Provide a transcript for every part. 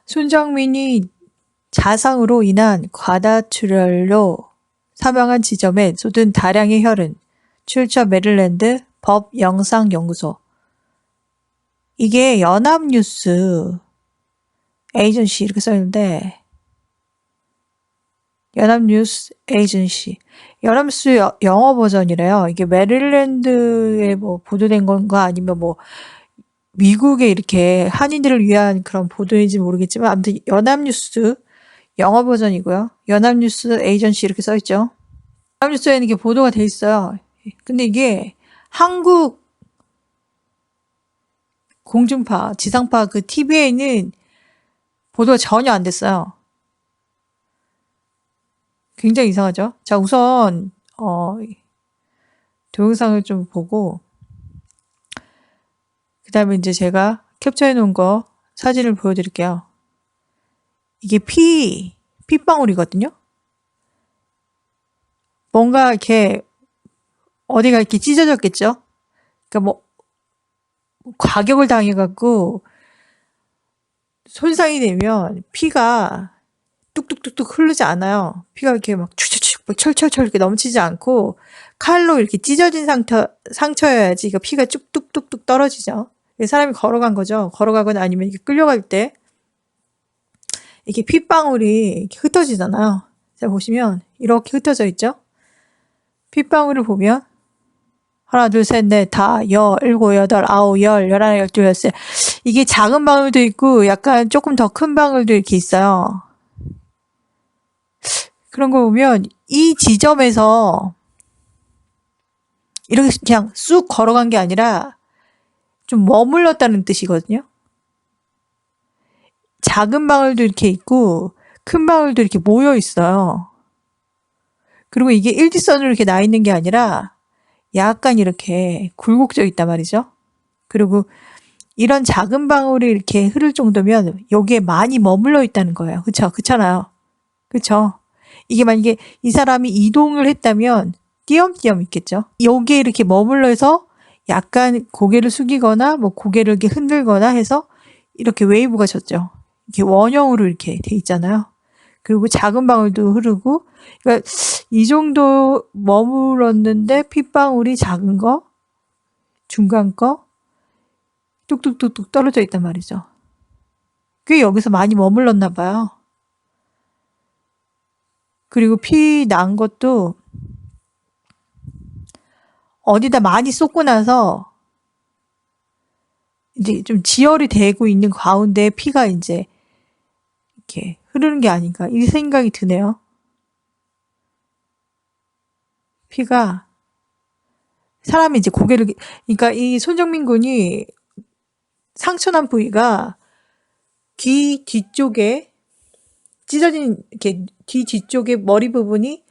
손정민이 자상으로 인한 과다출혈로 사망한 지점에 쏟은 다량의 혈흔. 출처 메릴랜드 법영상연구소. 이게 연합뉴스 에이전시 이렇게 써있는데 연합뉴스 에이전시. 연합뉴스 영어 버전이래요. 이게 메릴랜드에 뭐 보도된 건가 아니면 뭐 미국에 이렇게 한인들을 위한 그런 보도인지 모르겠지만 아무튼 연합뉴스 영어 버전이고요. 연합뉴스 에이전시 이렇게 써있죠. 연합뉴스에는 이게 보도가 돼 있어요. 근데 이게 한국 공중파, 지상파 그 TV에는 보도가 전혀 안 됐어요. 굉장히 이상하죠? 자, 우선 동영상을 좀 보고 그 다음에 이제 제가 캡처해 놓은 거 사진을 보여드릴게요. 이게 핏방울이거든요? 뭔가 이렇게 어디가 이렇게 찢어졌겠죠? 그러니까 뭐 과격을 당해갖고 손상이 되면 피가 뚝뚝뚝뚝 흐르지 않아요. 피가 이렇게 막 축축축 막 철철철 이렇게 넘치지 않고 칼로 이렇게 찢어진 상처여야지 이거 피가 쭉뚝뚝뚝 떨어지죠. 사람이 걸어간 거죠. 걸어가거나 아니면 이렇게 끌려갈 때 이렇게 핏방울이 이렇게 흩어지잖아요. 자, 보시면 이렇게 흩어져 있죠. 핏방울을 보면 하나, 둘, 셋, 넷, 다, 일곱, 여덟, 아홉, 열하나, 열둘, 열셋. 이게 작은 방울도 있고 약간 조금 더 큰 방울도 이렇게 있어요. 그런 거 보면 이 지점에서 이렇게 그냥 쑥 걸어간 게 아니라 좀 머물렀다는 뜻이거든요. 작은 방울도 이렇게 있고 큰 방울도 이렇게 모여 있어요. 그리고 이게 일직선으로 이렇게 나 있는 게 아니라 약간 이렇게 굴곡져 있단 말이죠. 그리고 이런 작은 방울이 이렇게 흐를 정도면 여기에 많이 머물러 있다는 거예요. 그쵸? 그렇잖아요. 그쵸? 이게 만약에 이 사람이 이동을 했다면 띄엄띄엄 있겠죠. 여기에 이렇게 머물러서 약간 고개를 숙이거나 뭐 고개를 이렇게 흔들거나 해서 이렇게 웨이브가 졌죠. 이렇게 원형으로 이렇게 돼 있잖아요. 그리고 작은 방울도 흐르고, 그러니까 이 정도 머물렀는데 핏방울이 작은 거, 중간 거, 뚝뚝뚝뚝 떨어져 있단 말이죠. 꽤 여기서 많이 머물렀나 봐요. 그리고 피 난 것도 어디다 많이 쏟고 나서 이제 좀 지혈이 되고 있는 가운데 피가 이제 이렇게 흐르는 게 아닌가 이 생각이 드네요. 피가 사람이 이제 고개를, 그러니까 이 손정민 군이 상처난 부위가 귀 뒤쪽에 찢어진 이렇게 귀 뒤쪽에 머리 부분이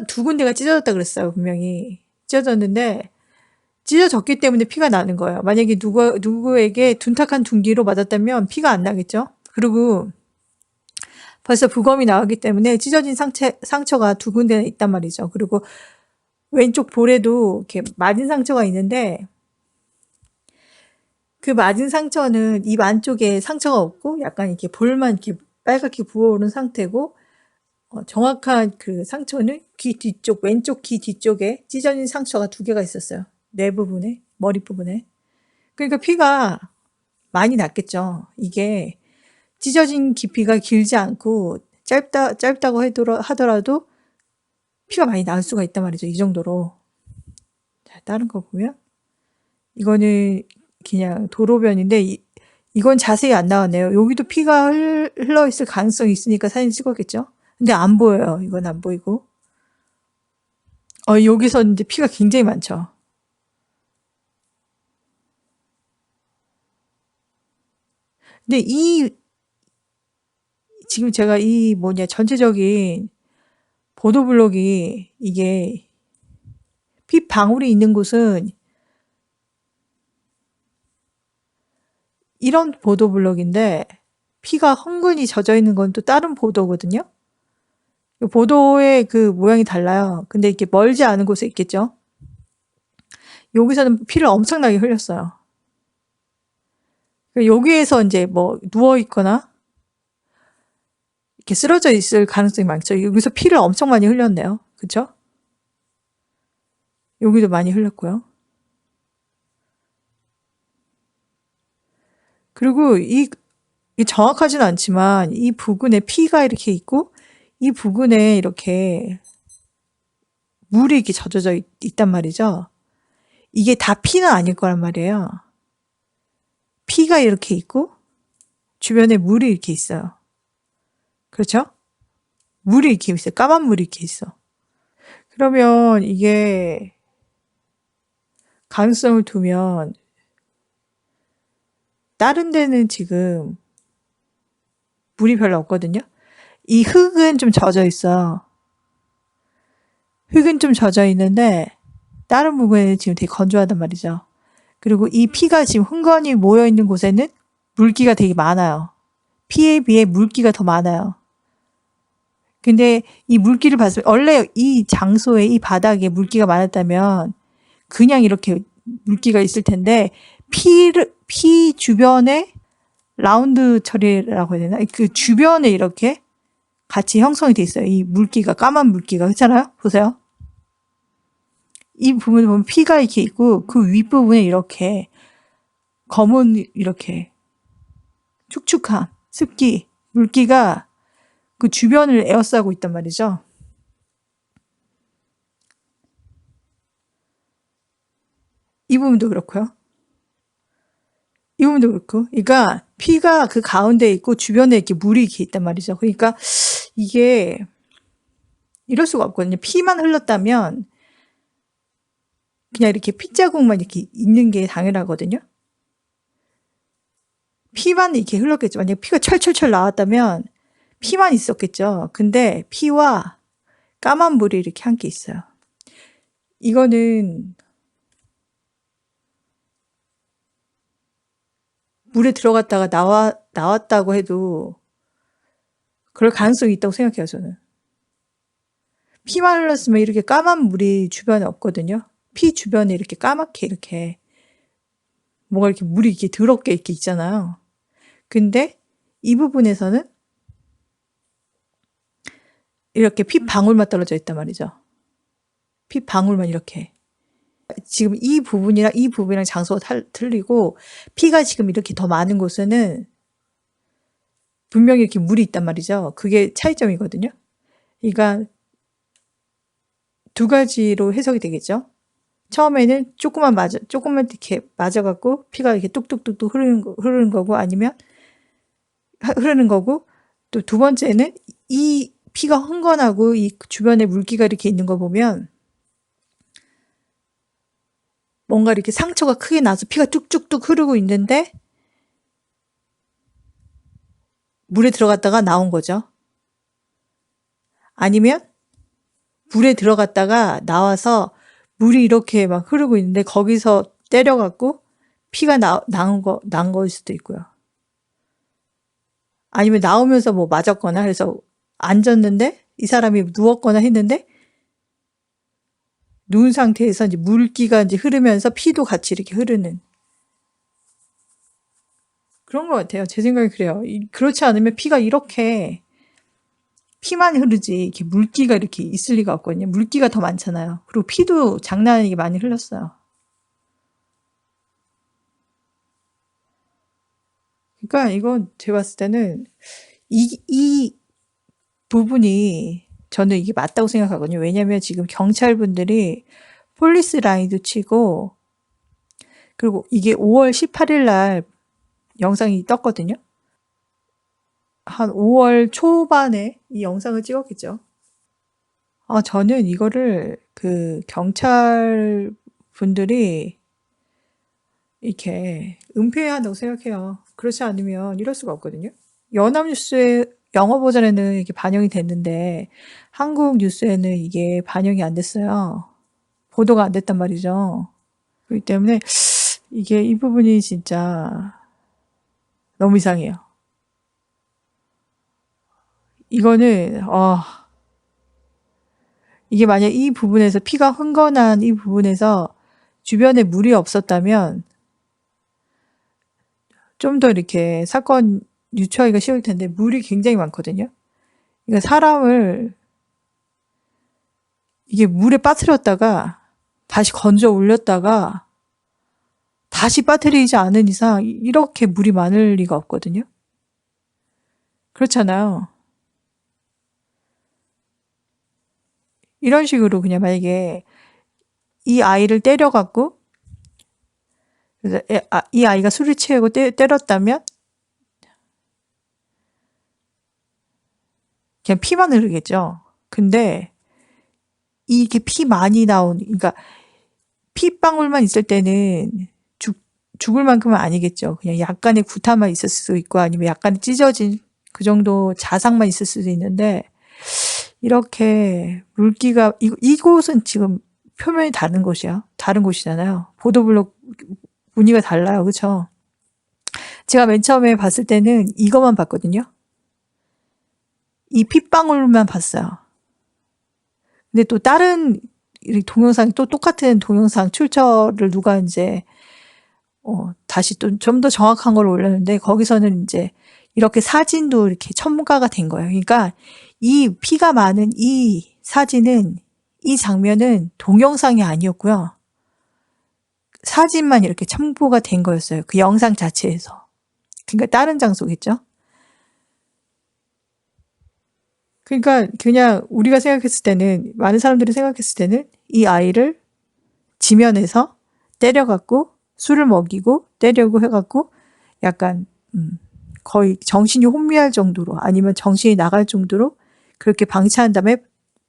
두 군데가 찢어졌다 그랬어요. 분명히 찢어졌는데 찢어졌기 때문에 피가 나는 거예요. 만약에 누구에게 둔탁한 둔기로 맞았다면 피가 안 나겠죠. 그리고 벌써 부검이 나왔기 때문에 찢어진 상처가 두 군데 있단 말이죠. 그리고 왼쪽 볼에도 이렇게 맞은 상처가 있는데 그 맞은 상처는 입 안쪽에 상처가 없고 약간 이렇게 볼만 이렇게 빨갛게 부어오른 상태고 정확한 그 상처는 귀 뒤쪽, 왼쪽 귀 뒤쪽에 찢어진 상처가 2개가 있었어요. 뇌 부분에, 머리 부분에. 그러니까 피가 많이 났겠죠. 이게 찢어진 깊이가 길지 않고 짧다고 하더라도 피가 많이 날 수가 있단 말이죠. 이 정도로. 자, 다른 거 보면 이거는 그냥 도로변인데 이건 자세히 안 나왔네요. 여기도 피가 흘러 있을 가능성이 있으니까 사진 찍었겠죠. 근데 안 보여요. 이건 안 보이고. 여기서 이제 피가 굉장히 많죠. 근데 지금 제가 전체적인 보도블록이 이게 핏방울이 있는 곳은 이런 보도블록인데 피가 흥건히 젖어 있는 건 또 다른 보도거든요. 보도의 그 모양이 달라요. 근데 이렇게 멀지 않은 곳에 있겠죠. 여기서는 피를 엄청나게 흘렸어요. 여기에서 이제 뭐 누워 있거나 이렇게 쓰러져 있을 가능성이 많죠. 여기서 피를 엄청 많이 흘렸네요. 그쵸? 여기도 많이 흘렸고요. 그리고 이 정확하진 않지만 이 부근에 피가 이렇게 있고 이 부근에 이렇게 물이 이렇게 젖어져 있단 말이죠. 이게 다 피는 아닐 거란 말이에요. 피가 이렇게 있고 주변에 물이 이렇게 있어요. 그렇죠? 물이 이렇게 있어요. 까만 물이 이렇게 있어. 그러면 이게 가능성을 두면 다른 데는 지금 물이 별로 없거든요. 이 흙은 좀 젖어 있어. 흙은 좀 젖어 있는데 다른 부분에는 지금 되게 건조하단 말이죠. 그리고 이 피가 지금 흥건히 모여 있는 곳에는 물기가 되게 많아요. 피에 비해 물기가 더 많아요. 근데 이 물기를 봤을 때 원래 이 장소에 이 바닥에 물기가 많았다면 그냥 이렇게 물기가 있을 텐데 피 주변에 라운드 처리라고 해야 되나? 그 주변에 이렇게 같이 형성이 돼 있어요. 이 물기가 까만 물기가 그렇잖아요. 보세요. 이 부분에 보면 피가 이렇게 있고 그 윗부분에 이렇게 검은 이렇게 축축한 습기 물기가 그 주변을 에워싸고 있단 말이죠. 이 부분도 그렇고요. 이 부분도 그렇고, 그러니까 피가 그 가운데 있고 주변에 이렇게 물이 이렇게 있단 말이죠. 그러니까 이게 이럴 수가 없거든요. 피만 흘렀다면 그냥 이렇게 핏자국만 이렇게 있는 게 당연하거든요. 피만 이렇게 흘렀겠죠. 만약에 피가 철철철 나왔다면 피만 있었겠죠. 근데 피와 까만 물이 이렇게 함께 있어요. 이거는 물에 들어갔다가 나왔다고 해도 그럴 가능성이 있다고 생각해요, 저는. 피만 흘렀으면 이렇게 까만 물이 주변에 없거든요. 피 주변에 이렇게 까맣게 이렇게 뭔가 이렇게 물이 이렇게 더럽게 이렇게 있잖아요. 근데 이 부분에서는 이렇게 피 방울만 떨어져 있단 말이죠. 피 방울만 이렇게. 지금 이 부분이랑 이 부분이랑 장소가 틀리고 피가 지금 이렇게 더 많은 곳에는 분명히 이렇게 물이 있단 말이죠. 그게 차이점이거든요. 그러니까 두 가지로 해석이 되겠죠. 처음에는 조금만 이렇게 맞아갖고 피가 이렇게 뚝뚝뚝뚝 흐르는 거고 아니면 흐르는 거고 또 두 번째는 이 피가 흥건하고 이 주변에 물기가 이렇게 있는 거 보면 뭔가 이렇게 상처가 크게 나서 피가 뚝뚝뚝 흐르고 있는데 물에 들어갔다가 나온 거죠. 아니면 물에 들어갔다가 나와서 물이 이렇게 막 흐르고 있는데 거기서 때려갖고 피가 난 거일 수도 있고요. 아니면 나오면서 뭐 맞았거나 해서 앉았는데 이 사람이 누웠거나 했는데 누운 상태에서 이제 물기가 이제 흐르면서 피도 같이 이렇게 흐르는 그런 것 같아요. 제 생각이 그래요. 그렇지 않으면 피가 이렇게 피만 흐르지 이렇게 물기가 이렇게 있을 리가 없거든요. 물기가 더 많잖아요. 그리고 피도 장난 아니게 많이 흘렀어요. 그러니까 이건 제가 봤을 때는 이 부분이 저는 이게 맞다고 생각하거든요. 왜냐면 지금 경찰분들이 폴리스 라인도 치고 그리고 이게 5월 18일 날 영상이 떴거든요. 한 5월 초반에 이 영상을 찍었겠죠. 저는 이거를 그 경찰 분들이 이렇게 은폐해야 한다고 생각해요. 그렇지 않으면 이럴 수가 없거든요. 연합뉴스의 영어 버전에는 이게 반영이 됐는데 한국 뉴스에는 이게 반영이 안 됐어요. 보도가 안 됐단 말이죠. 그렇기 때문에 이게 이 부분이 진짜 너무 이상해요. 이거는 이게 만약 이 부분에서 피가 흥건한 이 부분에서 주변에 물이 없었다면 좀 더 이렇게 사건 유추하기가 쉬울 텐데 물이 굉장히 많거든요. 그러니까 사람을 이게 물에 빠뜨렸다가 다시 건져 올렸다가 다시 빠뜨리지 않은 이상 이렇게 물이 많을 리가 없거든요. 그렇잖아요. 이런 식으로 그냥 만약에 이 아이를 때려갖고 그래서 이 아이가 술을 취하고 때렸다면 그냥 피만 흐르겠죠. 근데 이게 피 많이 그러니까 피방울만 있을 때는 죽을 만큼은 아니겠죠. 그냥 약간의 구타만 있을 수도 있고 아니면 약간의 찢어진 그 정도 자상만 있을 수도 있는데 이렇게 물기가 이곳은 지금 표면이 다른 곳이잖아요. 보도블록 무늬가 달라요. 그렇죠? 제가 맨 처음에 봤을 때는 이것만 봤거든요. 이 핏방울만 봤어요. 근데 또 다른 동영상 또 똑같은 동영상 출처를 누가 이제 다시 또 좀 더 정확한 걸 올렸는데 거기서는 이제 이렇게 사진도 이렇게 첨가가 된 거예요. 그러니까 이 피가 많은 이 사진은 이 장면은 동영상이 아니었고요. 사진만 이렇게 첨부가 된 거였어요. 그 영상 자체에서. 그러니까 다른 장소겠죠. 그러니까 그냥 우리가 생각했을 때는 많은 사람들이 생각했을 때는 이 아이를 지면에서 때려갖고 술을 먹이고 때리고 해갖고 약간 거의 정신이 혼미할 정도로 아니면 정신이 나갈 정도로 그렇게 방치한 다음에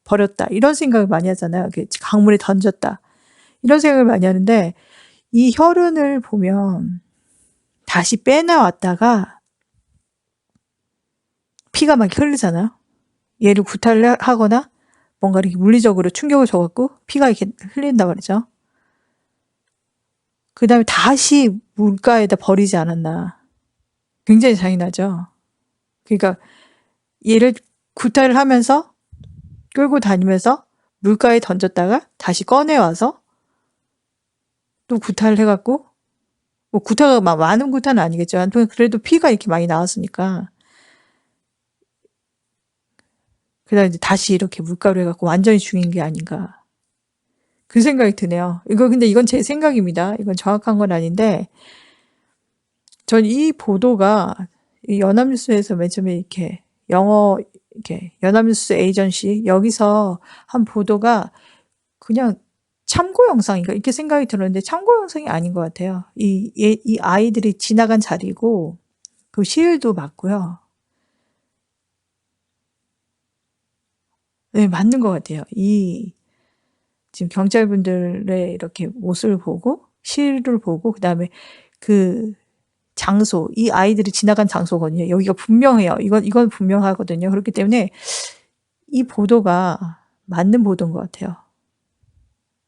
버렸다. 이런 생각을 많이 하잖아요. 강물에 던졌다. 이런 생각을 많이 하는데 이 혈흔을 보면 다시 빼내왔다가 피가 막 흐르잖아요. 얘를 구타를 하거나 뭔가 이렇게 물리적으로 충격을 줘갖고 피가 이렇게 흘린다 말이죠. 그 다음에 다시 물가에다 버리지 않았나. 굉장히 잔인하죠. 그러니까 얘를 구타를 하면서 끌고 다니면서 물가에 던졌다가 다시 꺼내와서 또 구타를 해갖고 뭐 구타가 막 많은 구타는 아니겠죠. 아무튼 그래도 피가 이렇게 많이 나왔으니까 그다음에 이제 다시 이렇게 물가로 해갖고 완전히 죽인 게 아닌가. 그 생각이 드네요. 근데 이건 제 생각입니다. 이건 정확한 건 아닌데 전 이 보도가 이 연합뉴스에서 맨 처음에 이렇게 영어 이렇게 연합뉴스 에이전시 여기서 한 보도가 그냥 참고 영상인가 이렇게 생각이 들었는데 참고 영상이 아닌 것 같아요. 이 아이들이 지나간 자리고 그 시일도 맞고요. 네, 맞는 것 같아요. 지금 경찰분들의 이렇게 모습을 보고 시일을 보고 그다음에 그 장소, 이 아이들이 지나간 장소거든요. 여기가 분명해요. 이건 분명하거든요. 그렇기 때문에 이 보도가 맞는 보도인 것 같아요.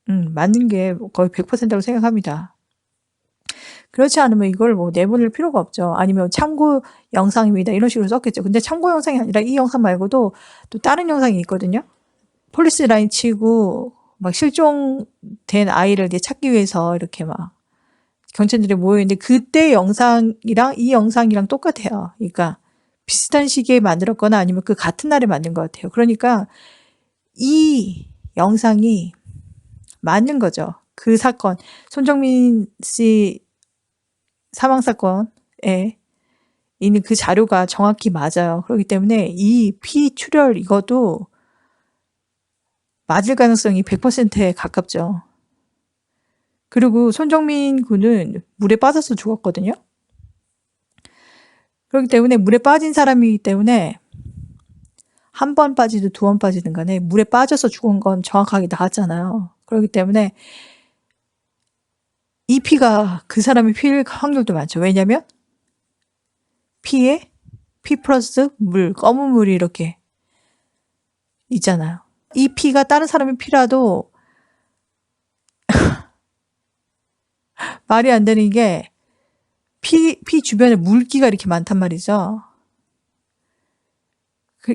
맞는 게 거의 100%라고 생각합니다. 그렇지 않으면 이걸 뭐 내보낼 필요가 없죠. 아니면 참고 영상입니다. 이런 식으로 썼겠죠. 근데 참고 영상이 아니라 이 영상 말고도 또 다른 영상이 있거든요. 폴리스 라인 치고 막 실종된 아이를 이제 찾기 위해서 이렇게 막 경찰들이 모여있는데 그때 영상이랑 이 영상이랑 똑같아요. 그러니까 비슷한 시기에 만들었거나 아니면 그 같은 날에 만든 것 같아요. 그러니까 이 영상이 맞는 거죠. 그 사건, 손정민 씨 사망 사건에 있는 그 자료가 정확히 맞아요. 그렇기 때문에 이 피 출혈 이것도 맞을 가능성이 100%에 가깝죠. 그리고 손정민 군은 물에 빠져서 죽었거든요. 그렇기 때문에 물에 빠진 사람이기 때문에 한 번 빠지든 두 번 빠지든 간에 물에 빠져서 죽은 건 정확하게 나왔잖아요. 그렇기 때문에 이 피가 그 사람의 피일 확률도 많죠. 왜냐면 피에 피 플러스 물, 검은 물이 이렇게 있잖아요. 이 피가 다른 사람의 피라도 말이 안 되는 게 피 주변에 물기가 이렇게 많단 말이죠.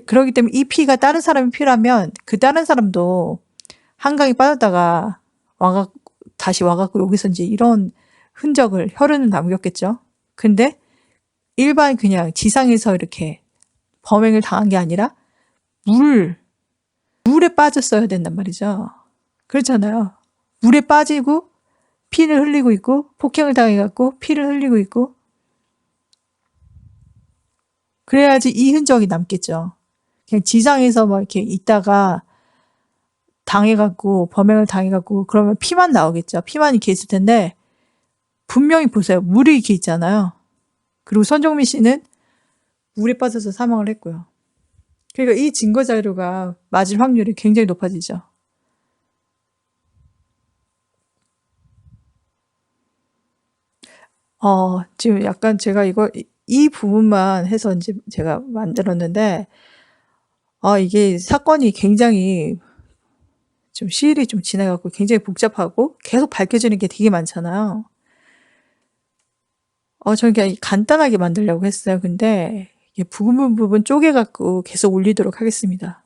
그렇기 때문에 이 피가 다른 사람의 피라면 그 다른 사람도 한강에 빠졌다가 다시 와갖고 여기서 이제 이런 흔적을 혈흔을 남겼겠죠. 근데 일반 그냥 지상에서 이렇게 범행을 당한 게 아니라 물에 빠졌어야 된단 말이죠. 그렇잖아요. 물에 빠지고 피를 흘리고 있고 폭행을 당해갖고 피를 흘리고 있고 그래야지 이 흔적이 남겠죠. 그냥 지상에서 뭐 이렇게 있다가 당해갖고 범행을 당해갖고 그러면 피만 나오겠죠. 피만 이렇게 있을 텐데 분명히 보세요. 물이 이렇게 있잖아요. 그리고 손정민 씨는 물에 빠져서 사망을 했고요. 그러니까 이 증거 자료가 맞을 확률이 굉장히 높아지죠. 지금 약간 제가 이 부분만 해서 이제 제가 만들었는데, 이게 사건이 굉장히 좀 시일이 좀 지나갖고 굉장히 복잡하고 계속 밝혀지는 게 되게 많잖아요. 저는 그냥 간단하게 만들려고 했어요. 근데 이게 부분 쪼개갖고 계속 올리도록 하겠습니다.